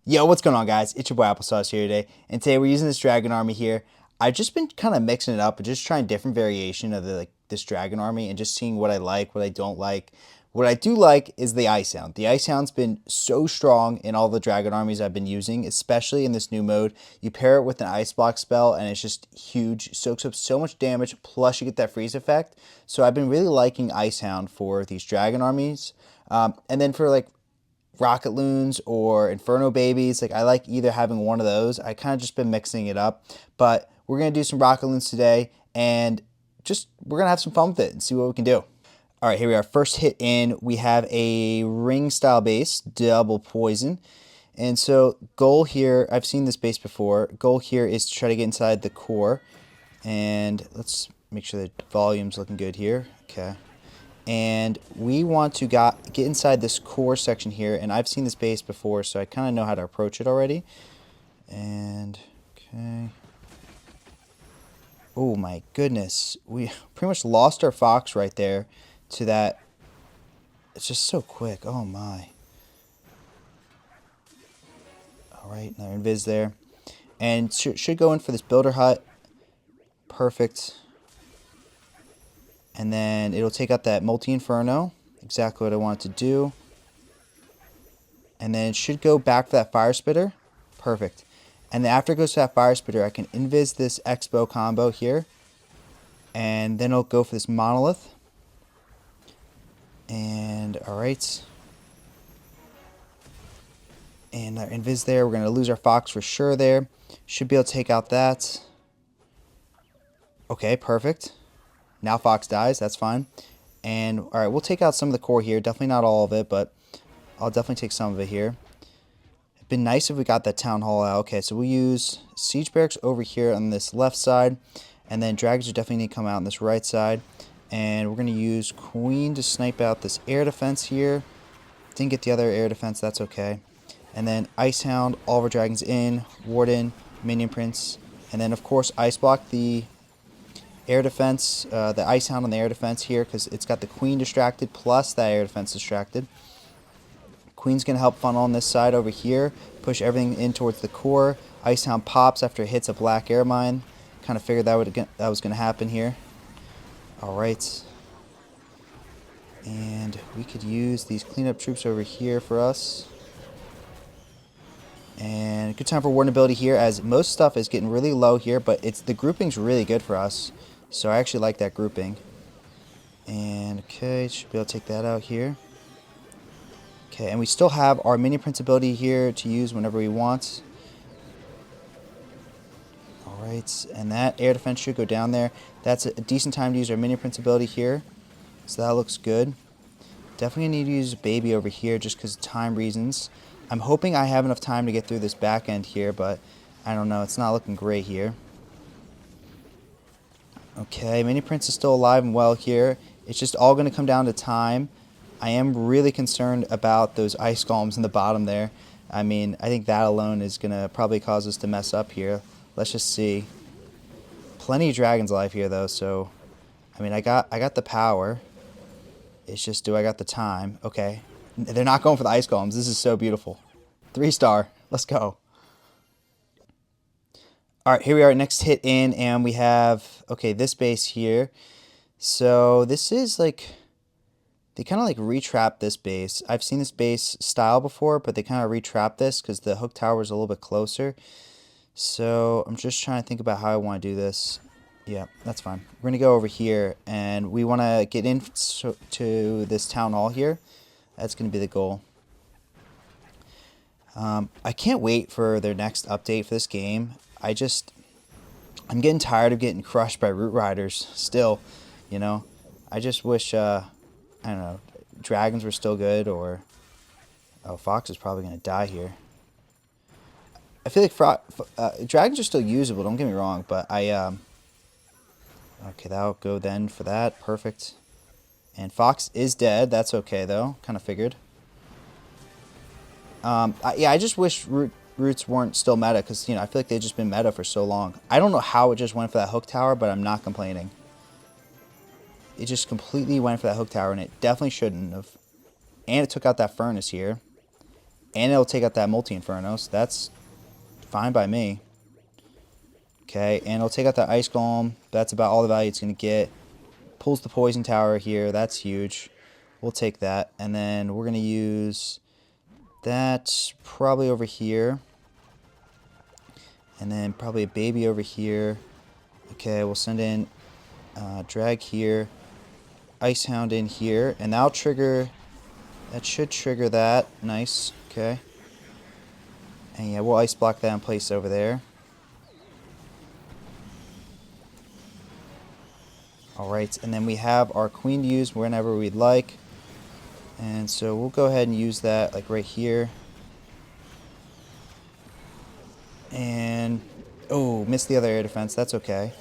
Yo, what's going on, guys? It's your boy Applesauce here today, and today we're using this dragon army here. I've just been kind of mixing it up and just trying different variation of this dragon army and just seeing what I like, what I don't like. What I do like is the Ice Hound. The Ice Hound's been so strong in all the dragon armies I've been using, especially in this new mode. You pair it with an ice block spell, and it's just huge. Soaks up so much damage, plus you get that freeze effect. So I've been really liking Ice Hound for these dragon armies. And then for like Rocket Loons or Inferno Babies. Like I like either having one of those. I kind of just been mixing it up, but we're gonna do some Rocket Loons today, and just we're gonna have some fun with it and see what we can do. All right, here we are. First hit in, we have a ring style base, double poison. And so goal here, I've seen this base before. Goal here is to try to get inside the core, and let's make sure the volume's looking good here. Okay. And we want to get inside this core section here, and I've seen this base before, so I kind of know how to approach it already. And okay. Oh my goodness, we pretty much lost our fox right there to that. It's just so quick. Oh my. All right, another invis there, and should go in for this builder hut. Perfect. And then it'll take out that multi-inferno, exactly what I want it to do. And then it should go back for that fire spitter. Perfect. And then after it goes to that fire spitter, I can invis this Expo combo here. And then it'll go for this monolith. And alright. And our invis there. We're going to lose our fox for sure there. Should be able to take out that. Okay, perfect. Now fox dies, that's fine. And alright, we'll take out some of the core here. Definitely not all of it, but I'll definitely take some of it here. It'd been nice if we got that town hall out. Okay, so we'll use siege barracks over here on this left side. And then dragons are definitely need to come out on this right side. And we're going to use queen to snipe out this air defense here. Didn't get the other air defense, that's okay. And then Ice Hound, all of our dragons in, Warden, Minion Prince. And then of course Ice Block the air defense, the Ice Hound on the air defense here, because it's got the queen distracted plus that air defense distracted. Queen's going to help funnel on this side over here, push everything in towards the core. Ice Hound pops after it hits a black air mine. Kind of figured that was going to happen here. Alright. And we could use these cleanup troops over here for us. And good time for Warden ability here, as most stuff is getting really low here, but the grouping's really good for us. So I actually like that grouping. And okay, should be able to take that out here. Okay, and we still have our Minion Prince ability here to use whenever we want. Alright, and that air defense should go down there. That's a decent time to use our Minion Prince ability here. So that looks good. Definitely need to use Baby over here just because of time reasons. I'm hoping I have enough time to get through this back end here, but I don't know. It's not looking great here. Okay, Mini Prince is still alive and well here. It's just all going to come down to time. I am really concerned about those ice golems in the bottom there. I mean, I think that alone is going to probably cause us to mess up here. Let's just see. Plenty of dragons alive here though, so I mean, I got the power. It's just, do I got the time? Okay. They're not going for the ice golems. This is so beautiful. 3-star. Let's go. Alright, here we are, next hit in, and we have, okay, this base here. So this is like, they kind of like retrap this base. I've seen this base style before, but they kind of retrap this because the hook tower is a little bit closer. So I'm just trying to think about how I want to do this. Yeah, that's fine. We're going to go over here, and we want to get into this town hall here. That's going to be the goal. I can't wait for their next update for this game. I'm getting tired of getting crushed by Root Riders still, you know. I just wish, I don't know, dragons were still good, or... Oh, Fox is probably going to die here. I feel like dragons are still usable, don't get me wrong, but okay, that'll go then for that. Perfect. And Fox is dead. That's okay, though. Kind of figured. Yeah, I just wish Roots weren't still meta, because, you know, I feel like they've just been meta for so long. I don't know how it just went for that hook tower, but I'm not complaining. It just completely went for that hook tower, and it definitely shouldn't have. And it took out that furnace here. And it'll take out that multi-inferno, so that's fine by me. Okay, and it'll take out that ice golem. That's about all the value it's going to get. Pulls the poison tower here. That's huge. We'll take that. And then we're going to use that probably over here. And then probably a baby over here. Okay, we'll send in drag here. Ice Hound in here. And that'll trigger... That should trigger that. Nice. Okay. And yeah, we'll ice block that in place over there. Alright, and then we have our queen to use whenever we'd like. And so we'll go ahead and use that like right here. And, oh, missed the other air defense. That's okay.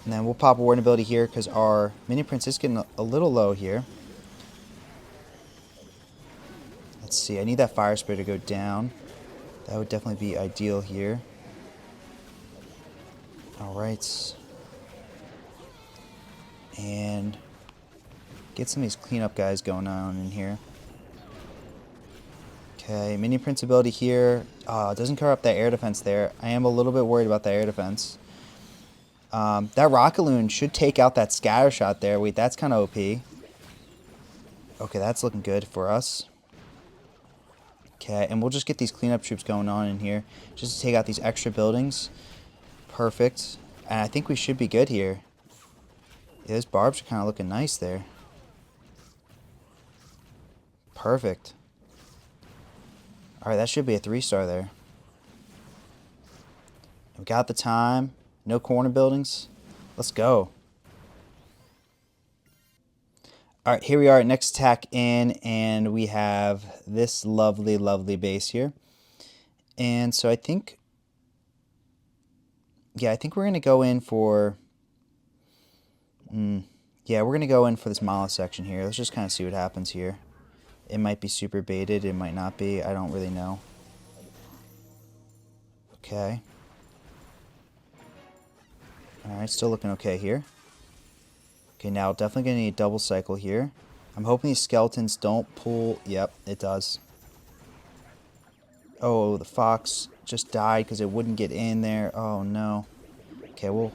And then we'll pop a warden ability here because our minion prince is getting a little low here. Let's see, I need that fire spray to go down. That would definitely be ideal here. Alright. And get some of these cleanup guys going on in here. Okay, minion prince ability here. Doesn't cover up that air defense there. I am a little bit worried about that air defense. That rocket loon should take out that scatter shot there. Wait, that's kind of OP. Okay, that's looking good for us. Okay, and we'll just get these cleanup troops going on in here. Just to take out these extra buildings. Perfect. And I think we should be good here. Yeah, those barbs are kind of looking nice there. Perfect. Alright, that should be a 3-star there. We got the time. No corner buildings. Let's go. Alright, here we are. Next attack in, and we have this lovely, lovely base here. And so I think... Yeah, I think we're going to go in for... Yeah, we're going to go in for this monolith section here. Let's just kind of see what happens here. It might be super baited. It might not be. I don't really know. Okay. Alright, still looking okay here. Okay, now definitely going to need a double cycle here. I'm hoping these skeletons don't pull... Yep, it does. Oh, the fox just died because it wouldn't get in there. Oh, no. Okay, we'll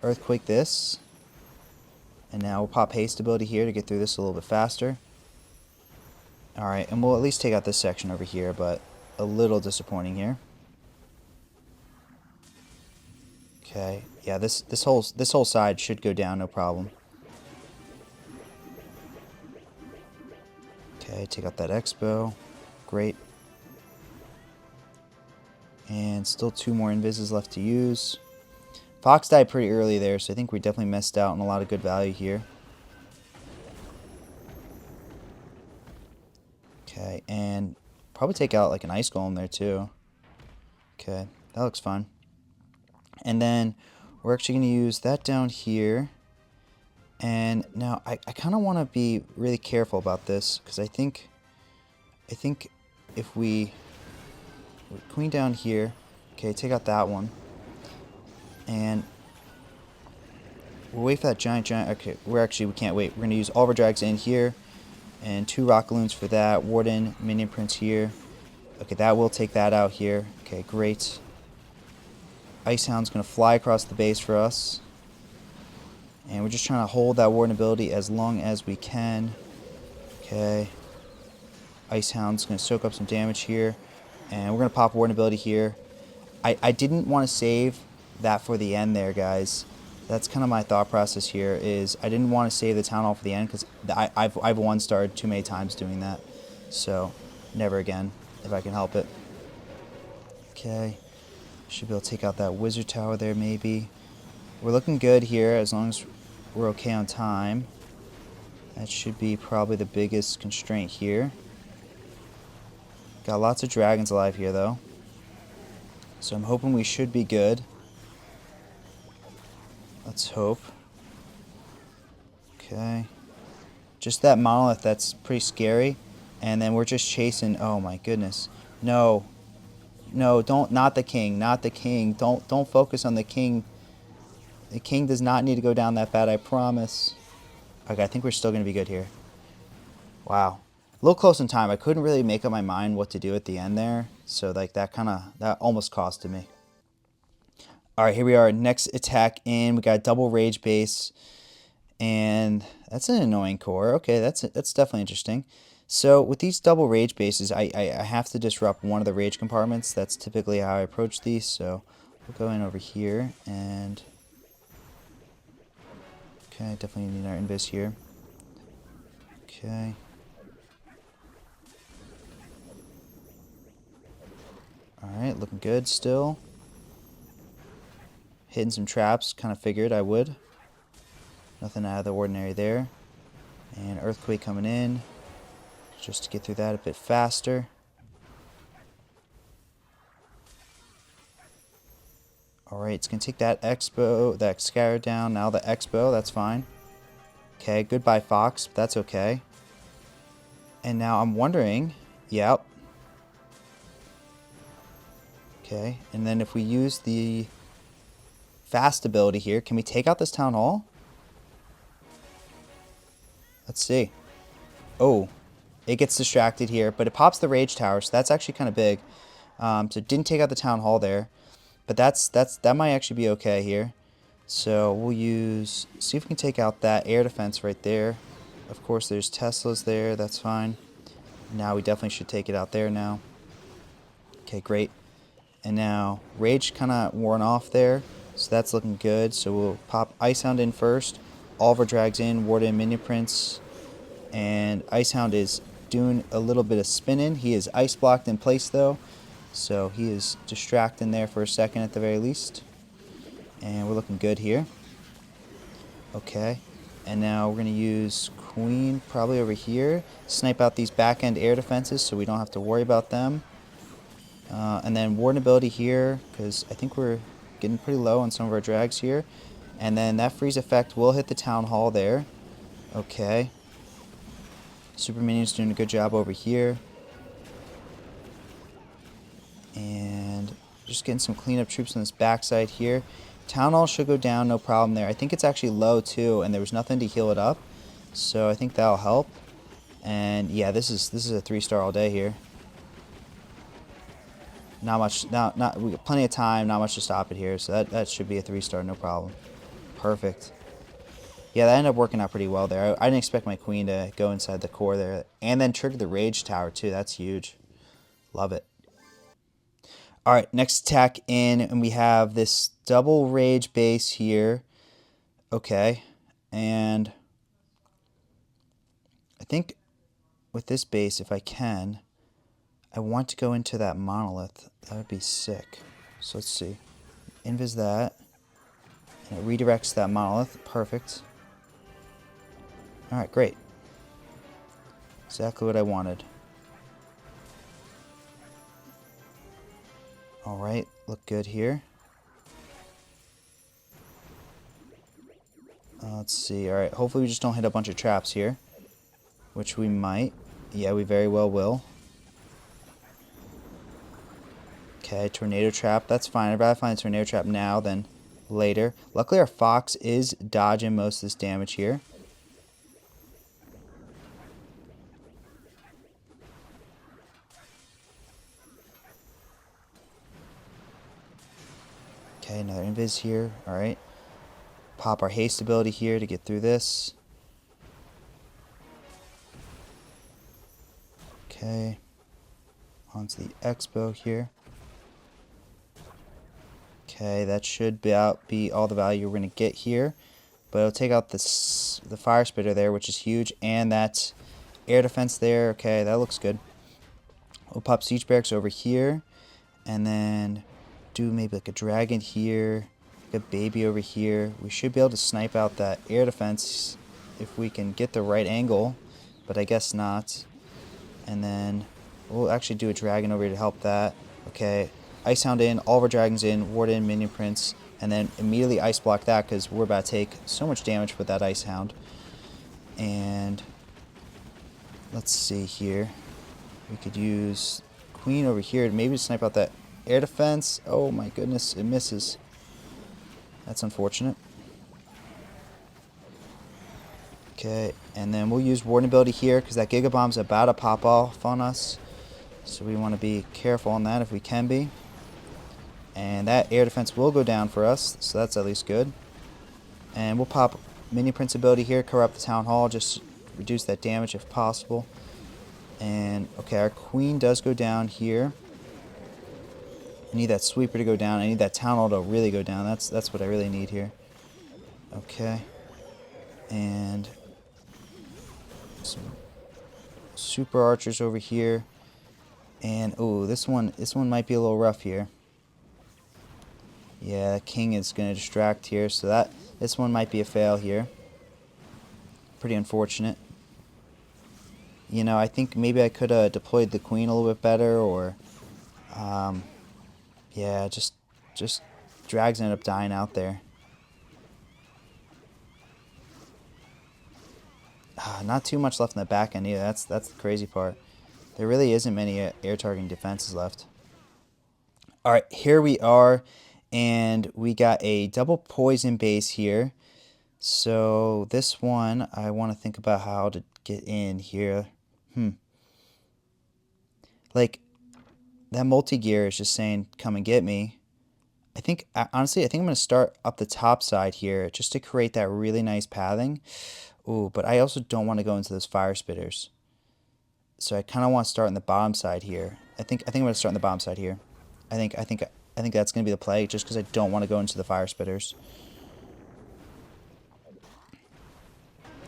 earthquake this. And now we'll pop haste ability here to get through this a little bit faster. Alright, and we'll at least take out this section over here, but a little disappointing here. Okay, yeah, this whole side should go down, no problem. Okay, take out that expo. Great. And still 2 more invises left to use. Fox died pretty early there, so I think we definitely missed out on a lot of good value here. Okay, and probably take out like an ice golem there too. Okay, that looks fun. And then we're actually going to use that down here. And now I kind of want to be really careful about this because I think if we queen down here, okay, take out that one. And we'll wait for that giant. Okay, we can't wait. We're going to use all of our drags in here. And 2 rock loons for that. Warden, minion prince here. Okay, that will take that out here. Okay, great. Ice Hound's going to fly across the base for us. And we're just trying to hold that warden ability as long as we can. Okay. Ice Hound's going to soak up some damage here. And we're going to pop warden ability here. I didn't want to save that for the end there, guys. That's kind of my thought process here, is I didn't want to save the town hall for the end because I've 1-starred too many times doing that. So, never again, if I can help it. Okay. Should be able to take out that wizard tower there, maybe. We're looking good here, as long as we're okay on time. That should be probably the biggest constraint here. Got lots of dragons alive here, though. So I'm hoping we should be good. Let's hope. Okay. Just that monolith, that's pretty scary. And then we're just chasing... Oh my goodness. No. No, don't... Not the king. Not the king. Don't focus on the king. The king does not need to go down that bad, I promise. Okay, I think we're still going to be good here. Wow. little close in time. I couldn't really make up my mind what to do at the end there. So like that almost costed me. All right, here we are. Next attack in. We got double rage base. And that's an annoying core. Okay, that's definitely interesting. So with these double rage bases, I have to disrupt one of the rage compartments. That's typically how I approach these. So we'll go in over here and... Okay, definitely need our invis here. Okay. Alright, looking good still. Hitting some traps, kind of figured I would. Nothing out of the ordinary there. And earthquake coming in, just to get through that a bit faster. Alright, it's going to take that Expo, that Scatter down. Now the Expo, that's fine. Okay, goodbye Fox, but that's okay. And now I'm wondering, yep. Okay, and then if we use the fast ability here, can we take out this Town Hall? Let's see. Oh, it gets distracted here, but it pops the Rage Tower, so that's actually kind of big. So it didn't take out the Town Hall there. But that might actually be okay here. So we'll see if we can take out that air defense right there. Of course, there's Teslas there. That's fine. Now we definitely should take it out there now. Okay, great. And now Rage kind of worn off there. So that's looking good. So we'll pop Ice Hound in first. Oliver drags in, Warden, Minion Prince. And Ice Hound is doing a little bit of spinning. He is ice blocked in place though. So he is distracting there for a second at the very least. And we're looking good here. Okay. And now we're going to use Queen probably over here. Snipe out these back end air defenses so we don't have to worry about them. And then Warden ability here because I think we're getting pretty low on some of our drags here. And then that freeze effect will hit the Town Hall there. Okay. Super Minion's doing a good job over here. And just getting some cleanup troops on this backside here. Town Hall should go down, no problem there. I think it's actually low too, and there was nothing to heal it up. So I think that'll help. And yeah, this is a 3-star all day here. Not much, we got plenty of time, not much to stop it here. So that should be a 3-star, no problem. Perfect. Yeah, that ended up working out pretty well there. I didn't expect my Queen to go inside the core there. And then trigger the Rage Tower too. That's huge. Love it. Alright, next attack in, and we have this double rage base here. Okay, and I think with this base, if I can, I want to go into that monolith. That would be sick. So let's see. Invis that, and it redirects that monolith. Perfect. Alright, great. Exactly what I wanted. Alright, look good here. Let's see. Alright, hopefully we just don't hit a bunch of traps here. Which we might. Yeah, we very well will. Okay, tornado trap. That's fine. I'd rather find a tornado trap now than later. Luckily our Fox is dodging most of this damage here. Okay, another invis here. Alright. Pop our haste ability here to get through this. Okay. Onto the Expo here. Okay, that should be all the value we're going to get here. But it'll take out the fire spitter there, which is huge. And that air defense there. Okay, that looks good. We'll pop siege barracks over here. And then do maybe like a dragon here. Like a baby over here. We should be able to snipe out that air defense if we can get the right angle. But I guess not. And then we'll actually do a dragon over here to help that. Okay. Ice Hound in, all of our dragons in, Warden, Minion Prince, and then immediately ice block that because we're about to take so much damage with that Ice Hound. And let's see here. We could use Queen over here to maybe snipe out that air defense. Oh my goodness, it misses. That's unfortunate. Okay, and then we'll use Warden ability here because that Giga Bomb's about to pop off on us. So we want to be careful on that if we can be. And that air defense will go down for us, so that's at least good. And we'll pop Minion Prince ability here, cover up the Town Hall, just reduce that damage if possible. And, okay, our Queen does go down here. I need that Sweeper to go down. I need that Town Hall to really go down. That's what I really need here. Okay. And some Super Archers over here. And, oh, this one might be a little rough here. Yeah, the King is going to distract here, so this one might be a fail here. Pretty unfortunate. You know, I think maybe I could have deployed the Queen a little bit better, or, yeah, just Drags ended up dying out there. Not too much left in the back end either. That's the crazy part. There really isn't many air targeting defenses left. All right, here we are, and we got a double poison base here. So this one, I want to think about how to get in here. Like, that multi-gear is just saying, come and get me. Honestly, I think I'm going to start up the top side here just to create that really nice pathing. Ooh, but I also don't want to go into those fire spitters. So I kind of want to start on the bottom side here. I think I'm going to start on the bottom side here. I think that's going to be the play, just because I don't want to go into the fire spitters.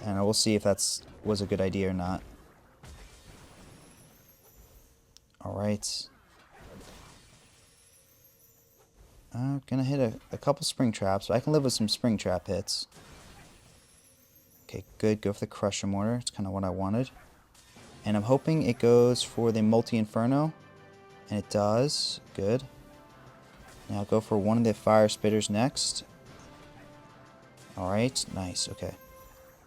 And we'll see if that was a good idea or not. Alright. I'm going to hit a couple spring traps. I can live with some spring trap hits. Okay, good. Go for the Crusher Mortar. It's kind of what I wanted. And I'm hoping it goes for the Multi-Inferno. And it does. Good. Now I'll go for one of the fire spitters next. Alright, nice. Okay.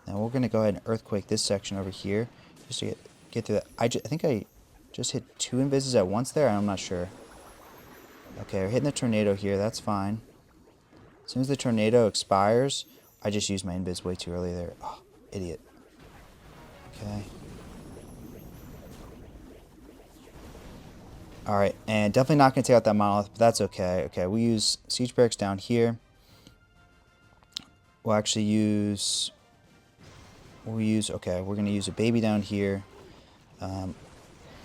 Now we're going to go ahead and Earthquake this section over here. Just to get through that. I think I just hit 2 invises at once there. I'm not sure. Okay, we're hitting the tornado here. That's fine. As soon as the tornado expires, I just used my invis way too early there. Oh, idiot. Okay. Alright, and definitely not going to take out that monolith, but that's okay. Okay, we use siege barracks down here. We'll actually use... okay, we're going to use a baby down here.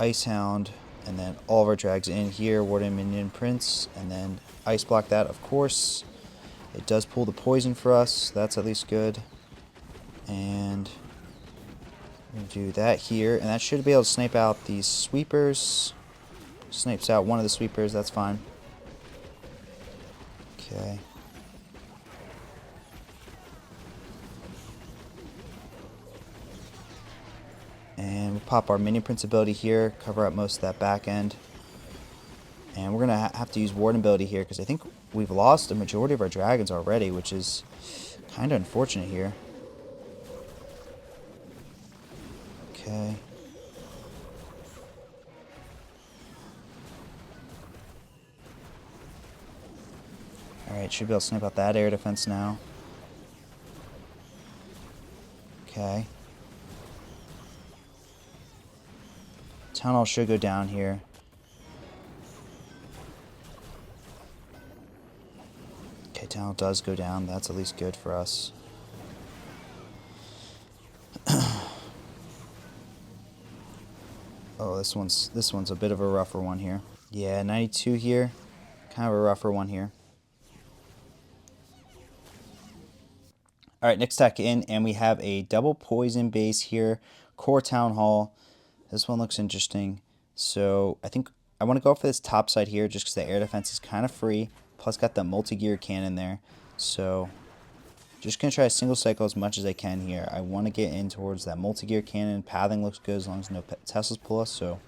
Ice Hound, and then all of our drags in here. Warden Minion Prince, and then Ice Block that, of course. It does pull the poison for us, so that's at least good. And we'll do that here, and that should be able to snipe out these sweepers. Snipes out one of the sweepers, that's fine. Okay. And we'll pop our Minion Prince ability here, cover up most of that back end. And we're going to have to use Warden ability here, because I think we've lost a majority of our dragons already, which is kind of unfortunate here. Okay. Alright, should be able to snipe out that air defense now. Okay. Town Hall should go down here. Okay, Town Hall does go down. That's at least good for us. Oh, this one's a bit of a rougher one here. Yeah, 92 here. Kind of a rougher one here. Alright, next tech in, and we have a double poison base here. Core Town Hall. This one looks interesting. So I think I want to go for this top side here just because the air defense is kind of free. Plus got the multi-gear cannon there. So just going to try to single cycle as much as I can here. I want to get in towards that multi-gear cannon. Pathing looks good as long as no Teslas pull us. So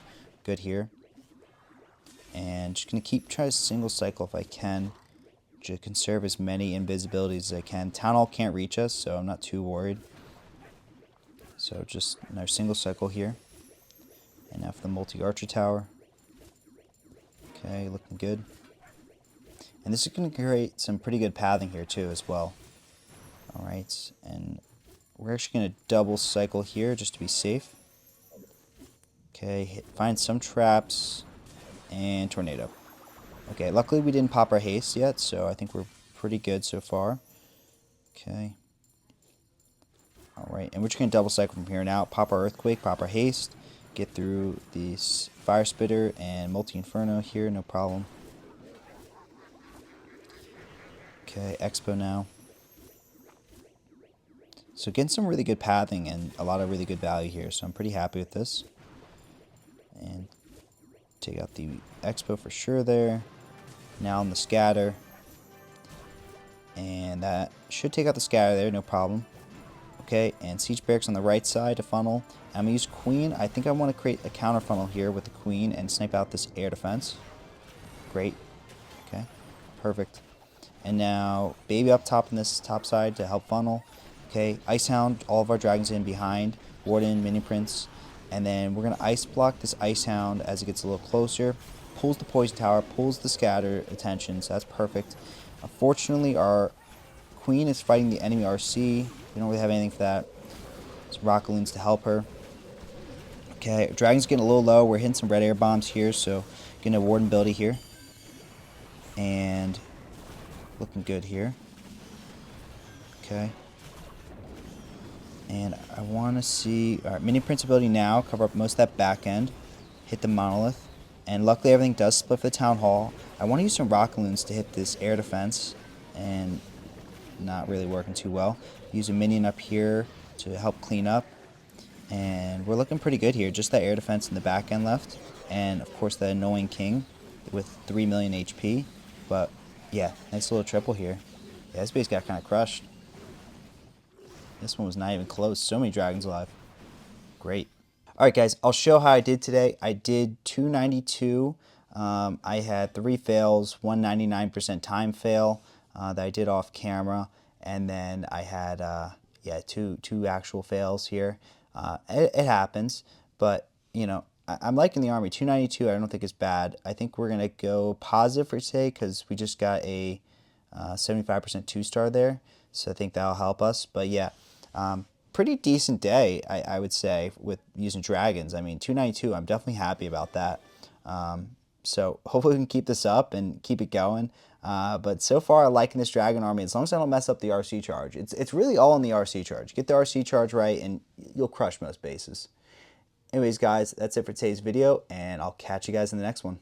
good here. And just going to try to single cycle if I can. To conserve as many invisibilities as I can. Town Hall can't reach us, so I'm not too worried. So just another single cycle here. And now for the multi-archer tower. Okay, looking good. And this is going to create some pretty good pathing here too as well. Alright, and We're actually going to double cycle here just to be safe. Okay, find some traps and tornado. Okay, luckily we didn't pop our haste yet, so I think we're pretty good so far. Okay. Alright, and we're just going to double cycle from here and out. Pop our earthquake, pop our haste, get through this fire spitter and multi-inferno here, no problem. Okay, expo now. So getting some really good pathing and a lot of really good value here, so I'm pretty happy with this. And take out the expo for sure there. Now on the scatter. And that should take out the scatter there, no problem. Okay, and siege barracks on the right side to funnel. I'm going to use queen. I think I want to create a counter funnel here with the queen and snipe out this air defense. Great. Okay, perfect. And now baby up top in this top side to help funnel. Okay, Ice Hound, all of our dragons in behind. Warden, Mini Prince. And then we're going to ice block this Ice Hound as it gets a little closer. Pulls the poison tower, pulls the scatter attention, so that's perfect. Unfortunately, our queen is fighting the enemy RC. We don't really have anything for that. Some rockaloons to help her. Okay, dragon's getting a little low. We're hitting some red air bombs here, so getting a warden ability here. And looking good here. Okay. And I want to see... Alright, Mini Prince ability now. Cover up most of that back end. Hit the monolith. And luckily everything does split for the town hall. I want to use some rockaloons to hit this air defense. And not really working too well. Use a minion up here to help clean up. And we're looking pretty good here. Just that air defense in the back end left. And of course the annoying king with 3 million HP. But yeah, nice little triple here. Yeah, this base got kind of crushed. This one was not even close. So many dragons alive. Great. Alright guys, I'll show how I did today. I did 292. I had 3 fails, 199% time fail that I did off camera. And then I had yeah, two actual fails here. It happens, but you know, I'm liking the army. 292 I don't think is bad. I think we're going to go positive for today because we just got a 75% 2-star there. So I think that'll help us. But yeah, pretty decent day, I would say, with using dragons. I mean, 292, I'm definitely happy about that. So hopefully we can keep this up and keep it going. But so far, I'm liking this dragon army. As long as I don't mess up the RC charge. It's really all in the RC charge. Get the RC charge right and you'll crush most bases. Anyways, guys, that's it for today's video, and I'll catch you guys in the next one.